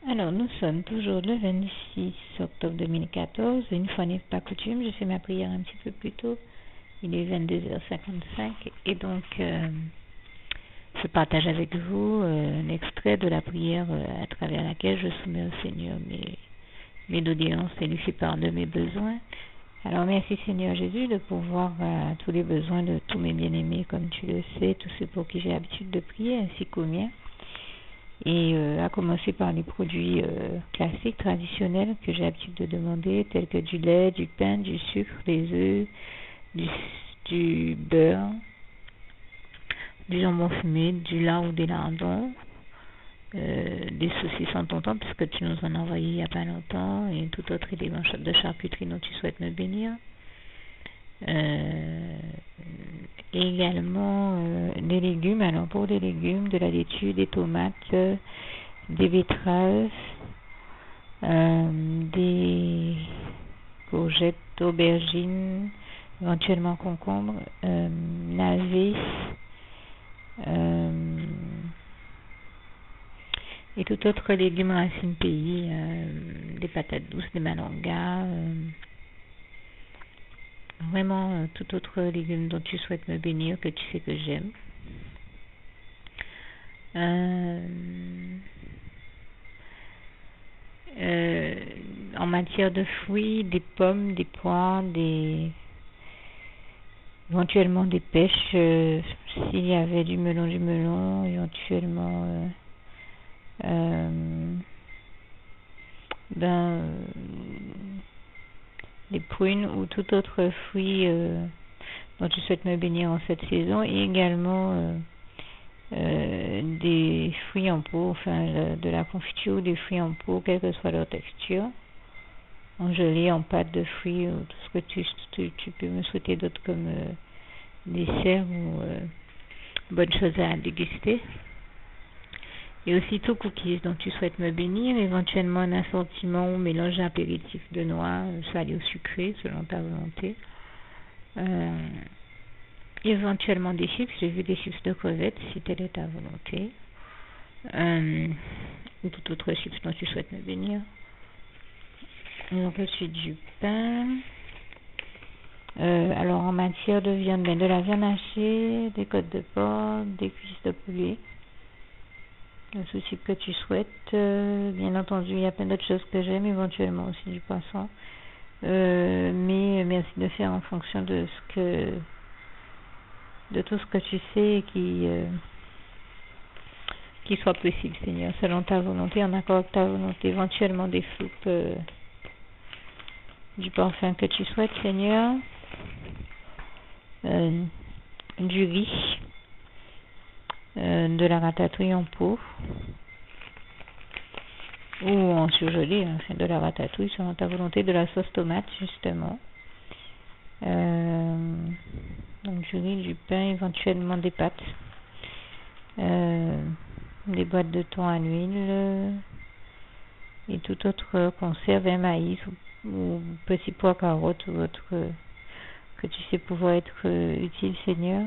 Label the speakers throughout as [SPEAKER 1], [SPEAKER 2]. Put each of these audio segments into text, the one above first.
[SPEAKER 1] Alors, nous sommes toujours le 26 octobre 2014. Une fois n'est pas coutume, je fais ma prière un petit peu plus tôt. Il est 22h55 et donc je partage avec vous un extrait de la prière à travers laquelle je soumets au Seigneur mes doléances et lui fais part de mes besoins. Alors merci Seigneur Jésus de pourvoir à tous les besoins de tous mes bien-aimés, comme tu le sais, tous ceux pour qui j'ai l'habitude de prier, ainsi qu'aux miens. Et à commencer par les produits classiques, traditionnels que j'ai l'habitude de demander, tels que du lait, du pain, du sucre, des œufs, du beurre, du jambon fumé, du lard ou des lardons, des saucissons tonton, puisque tu nous en as envoyé il n'y a pas longtemps, et tout autre élément de charcuterie dont tu souhaites me bénir. Également des légumes. Alors pour les légumes, de la laitue, des tomates, des betteraves, des courgettes, aubergines, éventuellement concombres, navets, et tout autre légume racine pays, des patates douces, des malongas, vraiment tout autre légume dont tu souhaites me bénir, que tu sais que j'aime. En matière de fruits, des pommes, des poires, éventuellement des pêches, s'il y avait du melon, éventuellement des prunes ou tout autre fruit dont tu souhaites me bénir en cette saison, et également des fruits en pot, enfin de la confiture ou des fruits en pot, quelle que soit leur texture, en gelée, en pâte de fruits, ou tout ce que tu peux me souhaiter d'autre comme dessert ou bonne chose à déguster. Et aussi tout cookies dont tu souhaites me bénir, éventuellement un assortiment ou mélange apéritif de noix, salé ou sucré, selon ta volonté. Éventuellement des chips, j'ai vu des chips de crevettes, si telle est ta volonté. Ou tout autre chips dont tu souhaites me bénir. Donc ensuite du pain. Alors en matière de viande, de la viande hachée, des côtes de porc, des cuisses de poulet. Le souci que tu souhaites. Bien entendu, il y a plein d'autres choses que j'aime, éventuellement aussi du poisson. Mais merci de faire en fonction de tout ce que tu sais et qui soit possible, Seigneur, selon ta volonté, en accord avec ta volonté. Éventuellement des soupes, du parfum que tu souhaites, Seigneur, du riz, de la ratatouille en pot ou en surgelé, enfin de la ratatouille selon ta volonté, de la sauce tomate justement, donc du riz, du pain, éventuellement des pâtes, des boîtes de thon à l'huile et toute autre conserve, un maïs ou petit pois, carottes ou autre que tu sais pouvoir être utile, Seigneur.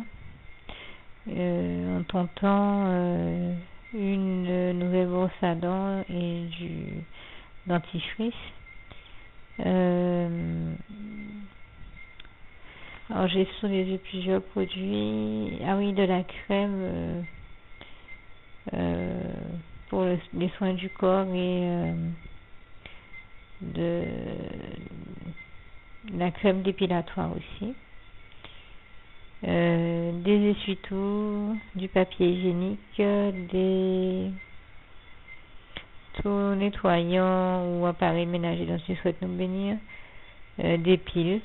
[SPEAKER 1] En ton temps, une nouvelle brosse à dents et du dentifrice. Alors j'ai sous les yeux plusieurs produits. Ah oui, de la crème pour les soins du corps et de la crème dépilatoire aussi. Des essuie-tout, du papier hygiénique, des tout nettoyants ou appareils ménagers dont tu souhaites nous bénir, des piles,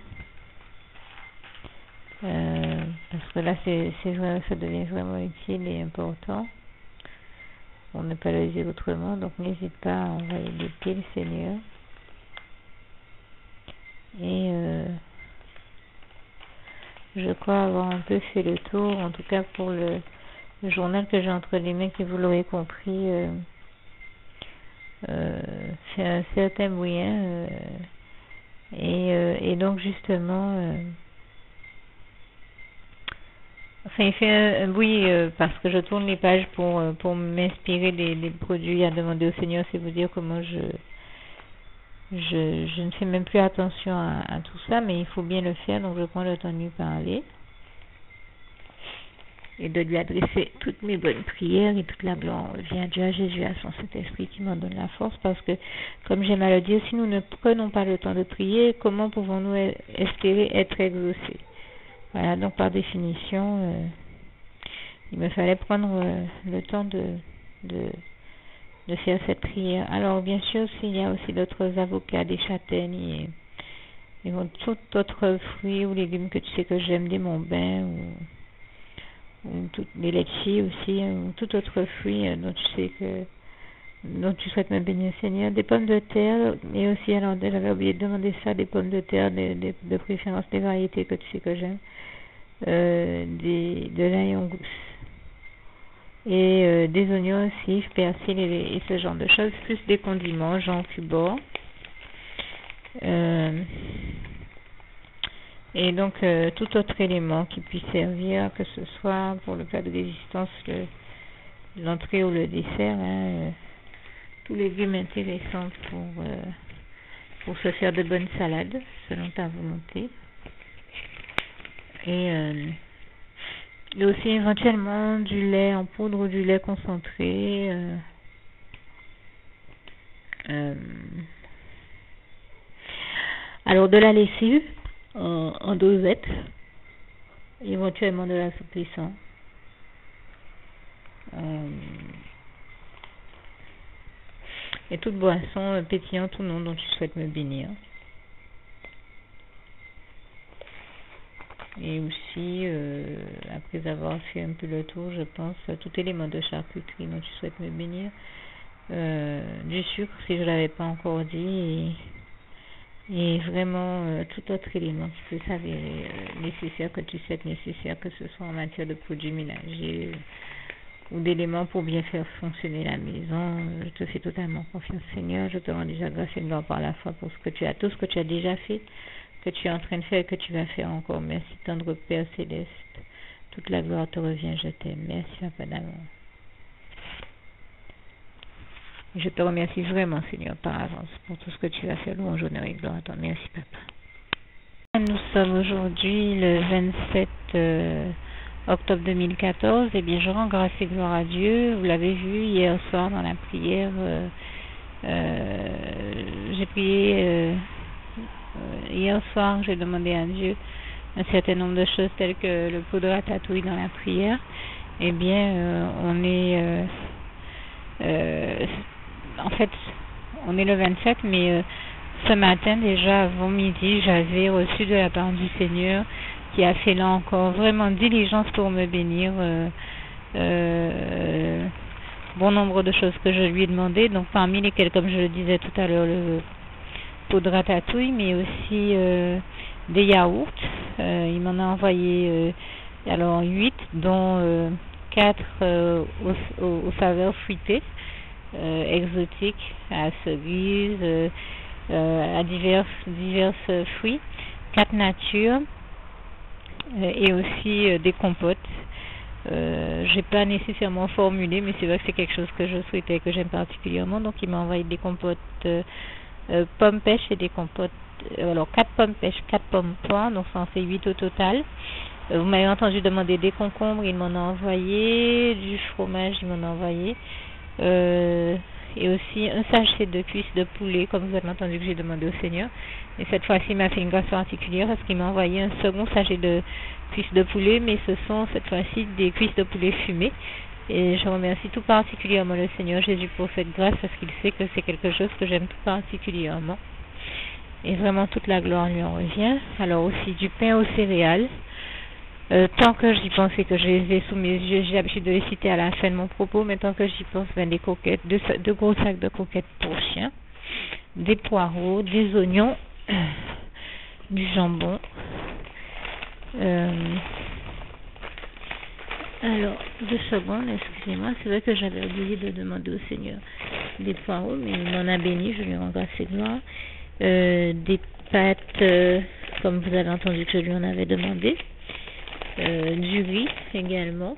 [SPEAKER 1] parce que là ça devient vraiment utile et important pour ne pas le dire autrement, donc n'hésite pas à envoyer des piles, Seigneur. Et je crois avoir un peu fait le tour, en tout cas pour le journal que j'ai entre les mains, qui vous l'aurez compris, c'est un certain moyen, et donc justement enfin, il fait oui, parce que je tourne les pages pour m'inspirer des produits à demander au Seigneur, c'est vous dire comment je ne fais même plus attention à tout ça, mais il faut bien le faire, donc je prends le temps de lui parler et de lui adresser toutes mes bonnes prières, et toute la gloire revient à Dieu, à Jésus, à son Saint-Esprit qui m'en donne la force, parce que, comme j'aime à le dire, si nous ne prenons pas le temps de prier, comment pouvons-nous espérer être exaucés? Voilà, donc par définition, il me fallait prendre le temps de faire cette prière. Alors, bien sûr, il y a aussi d'autres avocats, des châtaignes, et tout autre fruit ou légumes que tu sais que j'aime, des monbains, ou les laitiers aussi, ou tout autre fruit dont tu souhaites me bénir, Seigneur. Des pommes de terre, et aussi, alors j'avais oublié de demander ça, des pommes de terre, de préférence des variétés que tu sais que j'aime, de l'ail en gousse, et des oignons aussi, persil et ce genre de choses, plus des condiments, genre cubord. Et donc tout autre élément qui puisse servir, que ce soit pour le plat de résistance, l'entrée ou le dessert, tous les légumes intéressants pour se faire de bonnes salades selon ta volonté. Et aussi éventuellement du lait en poudre ou du lait concentré. Alors de la lessive en dosette, éventuellement de l'assouplissant. Et toute boisson pétillante ou non dont tu souhaites me bénir. Et aussi, après avoir fait un peu le tour, je pense, tout élément de charcuterie dont tu souhaites me bénir. Du sucre, si je ne l'avais pas encore dit, et vraiment tout autre élément qui peut s'avérer nécessaire, que tu souhaites nécessaire, que ce soit en matière de produits ménagers ou d'éléments pour bien faire fonctionner la maison. Je te fais totalement confiance, Seigneur. Je te rends déjà grâce et gloire par la foi pour tout ce que tu as déjà fait, que tu es en train de faire et que tu vas faire encore. Merci, tendre Père Céleste. Toute la gloire te revient, je t'aime. Merci, Papa d'amour. Je te remercie vraiment, Seigneur, par avance pour tout ce que tu vas faire. Louange, honneur et gloire à toi. Merci, Papa. Nous sommes aujourd'hui le 27 octobre 2014. Eh bien, je rends grâce et gloire à Dieu. Vous l'avez vu hier soir dans la prière. J'ai prié hier soir. J'ai demandé à Dieu un certain nombre de choses telles que le pot de ratatouille dans la prière. Eh bien, en fait, on est le 27, mais ce matin, déjà avant midi, j'avais reçu de la part du Seigneur, qui a fait là encore vraiment diligence pour me bénir, bon nombre de choses que je lui ai demandé. Donc parmi lesquelles, comme je le disais tout à l'heure, le pot de ratatouille, mais aussi des yaourts. Il m'en a envoyé alors 8, dont 4 aux saveurs fruitées, exotiques, à cerises, à diverses fruits, 4 natures, et aussi des compotes. J'ai pas nécessairement formulé, mais c'est vrai que c'est quelque chose que je souhaitais, que j'aime particulièrement. Donc il m'a envoyé des compotes pommes pêche et des compotes, alors 4 pommes pêche, 4 pommes poires, donc ça en fait 8 au total. Vous m'avez entendu demander des concombres, il m'en a envoyé, du fromage, il m'en a envoyé, et aussi un sachet de cuisses de poulet, comme vous avez entendu que j'ai demandé au Seigneur. Et cette fois-ci, il m'a fait une grâce particulière parce qu'il m'a envoyé un second sachet de cuisses de poulet, mais ce sont cette fois-ci des cuisses de poulet fumées. Et je remercie tout particulièrement le Seigneur Jésus pour cette grâce, parce qu'il sait que c'est quelque chose que j'aime tout particulièrement. Et vraiment toute la gloire lui en revient. Alors aussi du pain aux céréales. Tant que j'y pense et que je les ai sous mes yeux, j'ai l'habitude de les citer à la fin de mon propos, mais tant que j'y pense, des coquettes, deux gros sacs de coquettes pour chiens, des poireaux, des oignons, du jambon. Alors, 2 secondes, excusez-moi, c'est vrai que j'avais oublié de demander au Seigneur des poireaux, mais il m'en a béni, je lui rends grâce et gloire. Des pâtes, comme vous avez entendu que je lui en avais demandé. du riz également,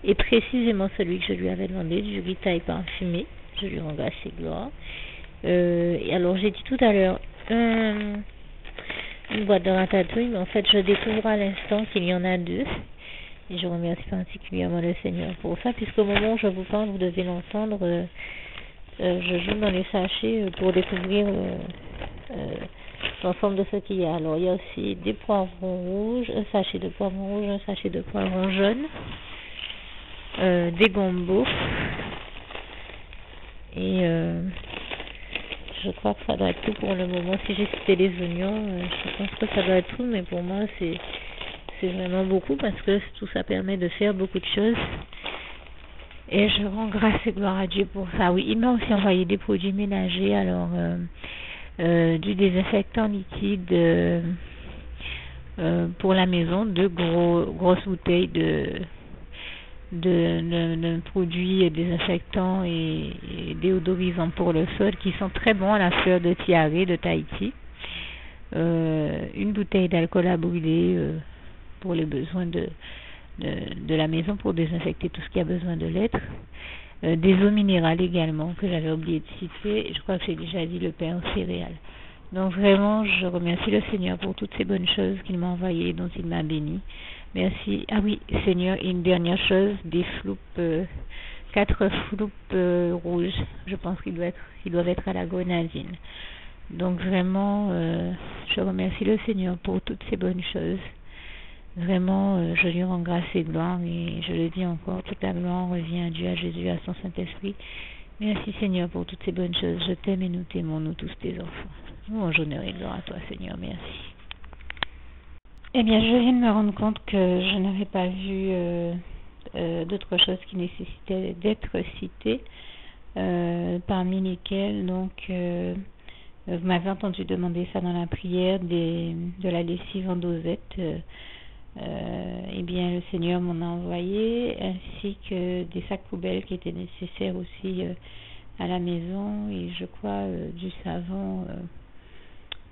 [SPEAKER 1] et précisément celui que je lui avais demandé, du riz taille parfumé. Je lui rends grâce et gloire. Et alors j'ai dit tout à l'heure une boîte de ratatouille, mais en fait je découvre à l'instant qu'il y en a deux. Et je remercie particulièrement le Seigneur pour ça, puisqu'au moment où je vous parle, vous devez l'entendre, je joue dans les sachets pour découvrir l'ensemble de ce qu'il y a. Alors il y a aussi des poivrons rouges, un sachet de poivrons rouges, un sachet de poivrons jaunes, des gambos, et je crois que ça doit être tout pour le moment. Si j'ai cité les oignons, je pense que ça doit être tout, mais pour moi c'est vraiment beaucoup, parce que tout ça permet de faire beaucoup de choses. Et je rends grâce et gloire à Dieu pour ça. Oui, il m'a aussi envoyé des produits ménagers, alors du désinfectant liquide pour la maison, deux grosses bouteilles de produits désinfectants et déodorisants pour le sol qui sont très bons à la fleur de tiare de Tahiti. Une bouteille d'alcool à brûler pour les besoins de la maison, pour désinfecter tout ce qui a besoin de l'être. Des eaux minérales également, que j'avais oublié de citer. Je crois que j'ai déjà dit le pain aux céréales. Donc vraiment, je remercie le Seigneur pour toutes ces bonnes choses qu'il m'a envoyées, dont il m'a béni. Merci. Ah oui, Seigneur, une dernière chose, des floupes, 4 floupes rouges. Je pense qu'ils doivent être à la grenadine. Donc vraiment, je remercie le Seigneur pour toutes ces bonnes choses. Vraiment, je lui rends grâce et gloire, et je le dis encore, toute la gloire revient à Dieu, à Jésus, à son Saint-Esprit. Merci Seigneur pour toutes ces bonnes choses. Je t'aime et nous t'aimons, nous tous tes enfants. Louange, honneur et gloire à toi Seigneur, merci. Eh bien, je viens de me rendre compte que je n'avais pas vu d'autres choses qui nécessitaient d'être citées, parmi lesquelles, donc, vous m'avez entendu demander ça dans la prière de la lessive en dosette. Eh bien, le Seigneur m'en a envoyé, ainsi que des sacs poubelles qui étaient nécessaires aussi à la maison, et je crois du savon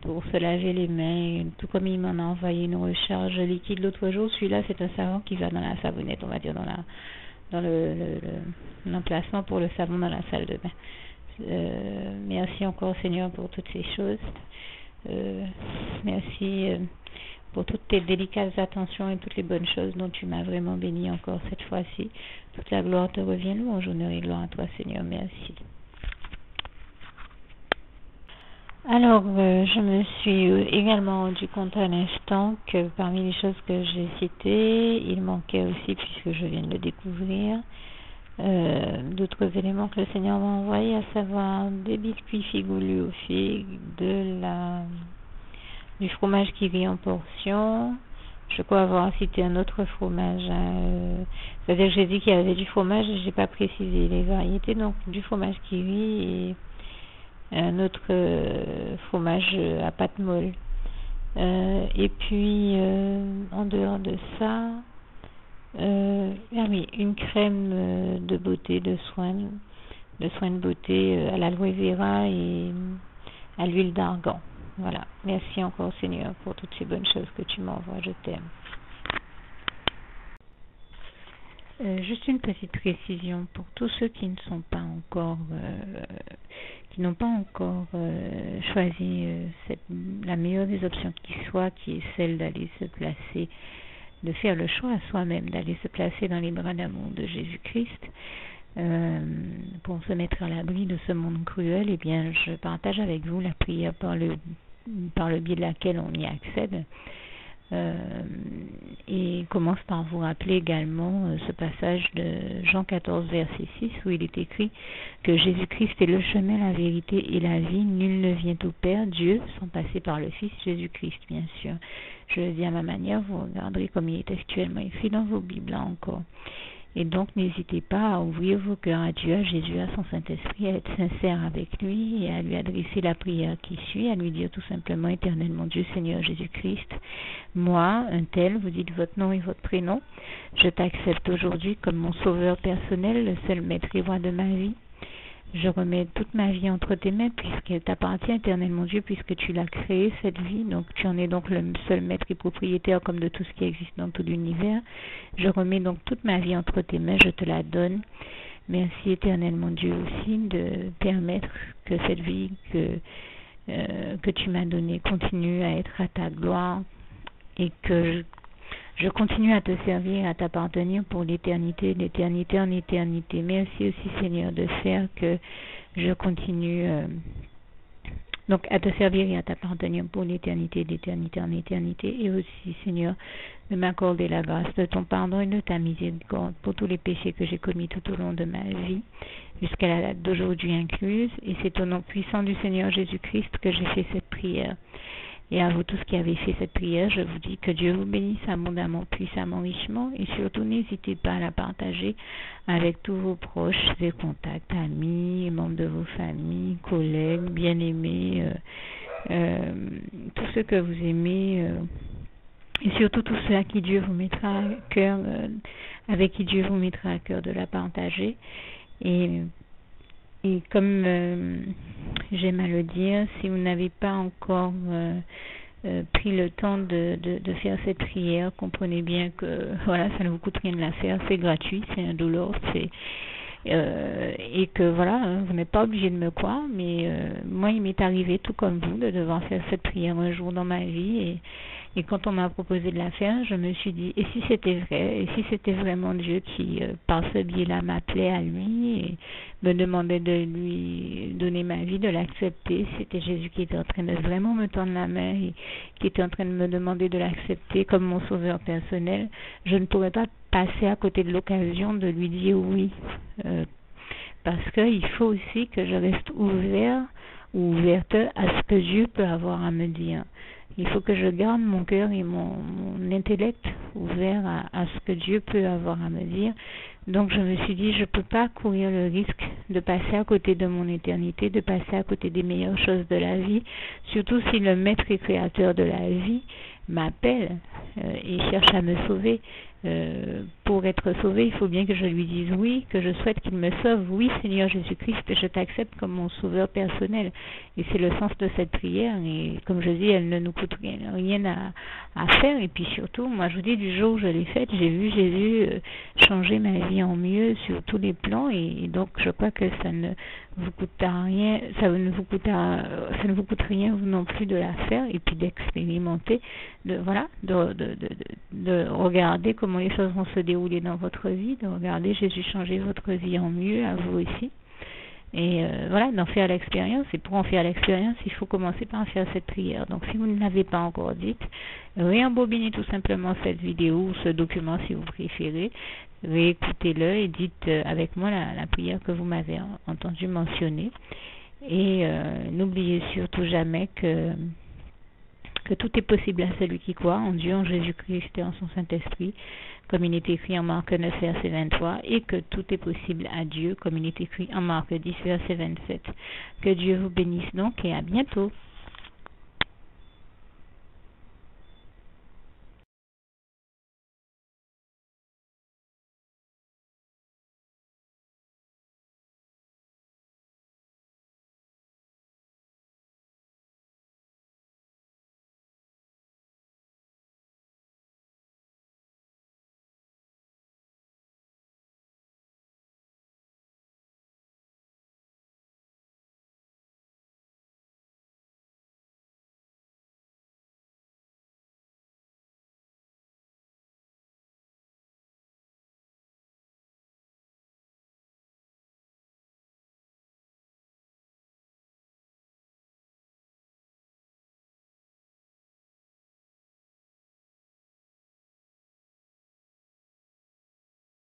[SPEAKER 1] pour se laver les mains, tout comme il m'en a envoyé une recharge liquide l'autre jour. Celui-là, c'est un savon qui va dans la savonnette, on va dire, dans l'emplacement pour le savon dans la salle de bain. Merci encore Seigneur pour toutes ces choses. Merci pour toutes tes délicates attentions et toutes les bonnes choses dont tu m'as vraiment béni encore cette fois-ci. Toute la gloire te revient, louange, honneur et gloire à toi Seigneur, merci. Alors, je me suis également rendu compte à l'instant que parmi les choses que j'ai citées, il manquait aussi, puisque je viens de le découvrir, d'autres éléments que le Seigneur m'a envoyés, à savoir des biscuits figoulus aux figues, du fromage qui rit en portions. Je crois avoir cité un autre fromage. C'est-à-dire que j'ai dit qu'il y avait du fromage et je n'ai pas précisé les variétés. Donc, du fromage qui rit et un autre fromage à pâte molle. Et puis, en dehors de ça, une crème de beauté, de soins de beauté à l'aloe vera et à l'huile d'argan. Voilà. Merci encore Seigneur pour toutes ces bonnes choses que tu m'envoies. Je t'aime. Juste une petite précision pour tous ceux qui ne sont pas encore, qui n'ont pas encore choisi la meilleure des options qui soit, qui est celle d'aller se placer, de faire le choix à soi-même, d'aller se placer dans les bras d'amour de Jésus-Christ, pour se mettre à l'abri de ce monde cruel. Eh bien, je partage avec vous la prière par le biais de laquelle on y accède. Et commence par vous rappeler également ce passage de Jean 14 verset 6 où il est écrit que Jésus-Christ est le chemin, la vérité et la vie. Nul ne vient au Père, Dieu, sans passer par le Fils Jésus-Christ, bien sûr. Je le dis à ma manière, vous regarderez comme il est actuellement écrit dans vos Bibles là encore. Et donc, n'hésitez pas à ouvrir vos cœurs à Dieu, à Jésus, à son Saint-Esprit, à être sincère avec lui et à lui adresser la prière qui suit, à lui dire tout simplement, Éternel mon Dieu, Seigneur Jésus-Christ, moi, un tel, vous dites votre nom et votre prénom, je t'accepte aujourd'hui comme mon sauveur personnel, le seul maître et roi de ma vie. Je remets toute ma vie entre tes mains puisqu'elle t'appartient, éternel mon Dieu, puisque tu l'as créée, cette vie. Donc tu en es donc le seul maître et propriétaire comme de tout ce qui existe dans tout l'univers. Je remets donc toute ma vie entre tes mains, je te la donne. Merci éternel mon Dieu aussi de permettre que cette vie que tu m'as donnée continue à être à ta gloire et que je continue à te servir, à t'appartenir pour l'éternité, d'éternité en éternité. Merci aussi Seigneur de faire que je continue donc à te servir et à t'appartenir pour l'éternité, d'éternité en éternité. Et aussi Seigneur de m'accorder la grâce de ton pardon et de ta miséricorde pour tous les péchés que j'ai commis tout au long de ma vie, jusqu'à la date d'aujourd'hui incluse. Et c'est au nom puissant du Seigneur Jésus-Christ que j'ai fait cette prière. Et à vous tous qui avez fait cette prière, je vous dis que Dieu vous bénisse abondamment, puissamment, richement. Et surtout, n'hésitez pas à la partager avec tous vos proches et contacts, amis, membres de vos familles, collègues, bien-aimés, tous ceux que vous aimez, et surtout tous ceux à qui Dieu vous mettra à cœur, avec qui Dieu vous mettra à cœur de la partager. Et comme j'aime à le dire, si vous n'avez pas encore pris le temps de faire cette prière, comprenez bien que voilà, ça ne vous coûte rien de la faire, c'est gratuit, c'est indolore, et que voilà, vous n'êtes pas obligé de me croire, mais moi il m'est arrivé tout comme vous de devoir faire cette prière un jour dans ma vie, et quand on m'a proposé de la faire, je me suis dit, et si c'était vrai, et si c'était vraiment Dieu qui, par ce biais-là, m'appelait à lui et me demandait de lui donner ma vie, de l'accepter, c'était Jésus qui était en train de vraiment me tendre la main et qui était en train de me demander de l'accepter comme mon sauveur personnel, je ne pourrais pas passer à côté de l'occasion de lui dire oui, parce qu'il faut aussi que je reste ouverte à ce que Dieu peut avoir à me dire. Il faut que je garde mon cœur et mon intellect ouvert à ce que Dieu peut avoir à me dire. Donc je me suis dit, je ne peux pas courir le risque de passer à côté de mon éternité, de passer à côté des meilleures choses de la vie, surtout si le maître et créateur de la vie m'appelle et cherche à me sauver. Pour être sauvé, il faut bien que je lui dise oui, que je souhaite qu'il me sauve. Oui, Seigneur Jésus-Christ, je t'accepte comme mon sauveur personnel. Et c'est le sens de cette prière. Et comme je dis, elle ne nous coûte rien à faire. Et puis surtout, moi je vous dis, du jour où je l'ai faite, j'ai vu Jésus changer ma vie en mieux sur tous les plans. Et donc je crois que ça ne vous coûtera rien, ça ne vous coûte rien vous non plus de la faire et puis d'expérimenter, de regarder comment les choses vont se dérouler dans votre vie, de regarder Jésus changer votre vie en mieux, à vous aussi. Et voilà, d'en faire l'expérience. Et pour en faire l'expérience, il faut commencer par faire cette prière. Donc si vous ne l'avez pas encore dite, réembobinez tout simplement cette vidéo ou ce document si vous préférez. Réécoutez-le et dites avec moi la prière que vous m'avez entendu mentionner. Et n'oubliez surtout jamais que tout est possible à celui qui croit en Dieu, en Jésus-Christ et en son Saint-Esprit, comme il est écrit en Marc 9, verset 23, et que tout est possible à Dieu, comme il est écrit en Marc 10, verset 27. Que Dieu vous bénisse donc et à bientôt.